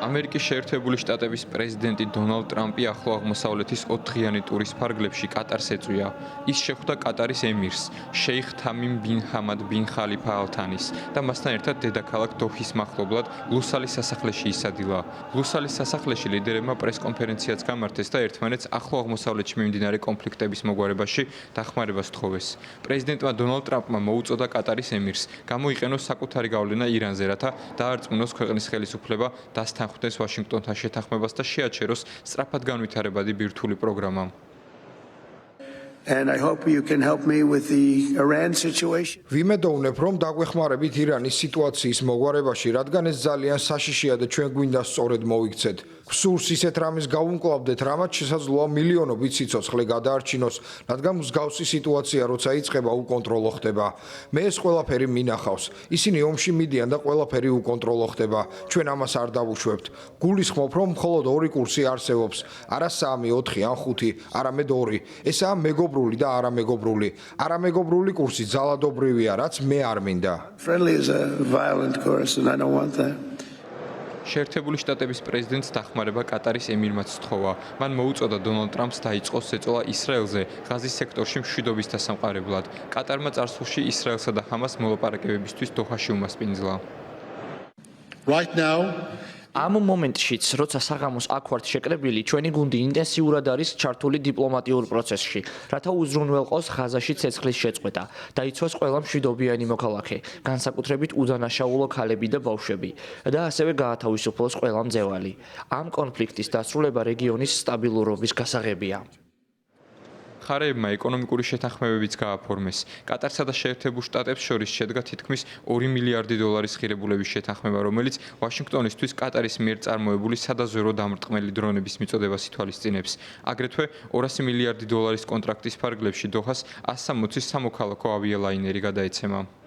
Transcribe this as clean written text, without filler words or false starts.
ამერიკის შეერთებული შტატების პრეზიდენტი დონალდ ტრამპი ახლო აღმოსავლეთის 4-დღიანი ტურის ფარგლებში კატარს ეწვია. ის შეხვდა კატარის ემირს, შეიხ თამიმ ბინ ჰამად ბინ ხალიფა ალ-თანის და მასთან ერთად დედაქალაქ დოჰის მახლობლად ლუსალის სასახლეში ისადილა. ლუსალის სასახლეში ლიდერებმა პრესკონფერენციაც გამართეს და ერთმანეთს ახლო აღმოსავლეთში მიმდინარე კონფლიქტების მოგვარებაში დახმარებას თხოვეს. პრეზიდენტმა დონალდ ტრამპმა მოუწოდა კატარის ემირს გამოიყენოს საკუთარი გავლენა ირანზე, რათა დაარწმუნოს ქვეყნის ხელისუფლება დასთანხმდეს ვაშინგტონთან შეთანხმებას და შეაჩეროს სწრაფად განვითარებადი ბირთვული პროგრამა. And I hope you can help me with the Iran situation. ვიმედოვნებ, რომ დაგვეხმარებით ირანის სიტუაციის მოგვარებაში, რადგან ეს ძალიან საშიშია და ჩვენ გვინდა სწორედ მოვიქცეთ. გსურს ისეთ რამის გავუმკლავდეთ, რამაც შესაძლოა მილიონობით სიცოცხლე გადაარჩინოს, რადგან მსგავსი სიტუაცია, როცა იწყება, უკონტროლო ხდება. მე ეს ყველაფერი მინახავს. ისინი ომში მიდიან და ყველაფერი უკონტროლო ხდება. ჩვენ ამას არ დავუშვებთ. გულისხმობ, რომ მხოლოდ ორი კურსი არსებობს, არა 3, 4 ან 5, არამედ 2. ესაა მეგობრული და არამეგობრული. არამეგობრული კურსი ძალადობრივია, რაც მე არ მინდა. Friendly is a violent course and I don't want that. შეერთებული შტატების პრეზიდენტს დახმარება კატარის ემირმაც სთხოვა. მან მოუწოდა დონალდ ტრამპს დაიწყოს ეწოლა ისრაელზე ღაზის სექტორში მშვიდობის დასამყარებლად. კატარმა წარსულში ისრაელსა და ჰამას მოლაპარაკებებისთვის დოჰაში უმასპინძლა. Right now, ამ მომენტშიც, როცა საღამოს აქ ვართ შეკრებილი, ჩვენი გუნდი ინტენსიურად არის ჩართული დიპლომატიურ პროცესში, რათა უზრუნველყოს ღაზაში ცეცხლის შეწყვეტა, დაიცვას ყველა მშვიდობიანი მოქალაქე, განსაკუთრებით უდანაშაულო ქალები და ბავშვები, და ასევე გაათავისუფლოს ყველა მძევალი. ამ კონფლიქტის დასრულება რეგიონის სტაბილურობის გასაღებია. მხარეებმა ეკონომიკური შეთანხმებებიც გააფორმეს. კატარსა და შეერთებულ შტატებს შორის შედგა თითქმის 2 მილიარდი დოლარის ღირებულების შეთანხმება, რომელიც ვაშინგტონისთვის კატარის მიერ წარმოებული სადაზვერვო დამრტყმელი დრონების მიწოდებას ითვალისწინებს. აგრეთვე 200 მილიარდი დოლარის კონტრაქტის ფარგლებში დოჰას 160 სამოქალაქო ავიალაინერი გადაეცემა.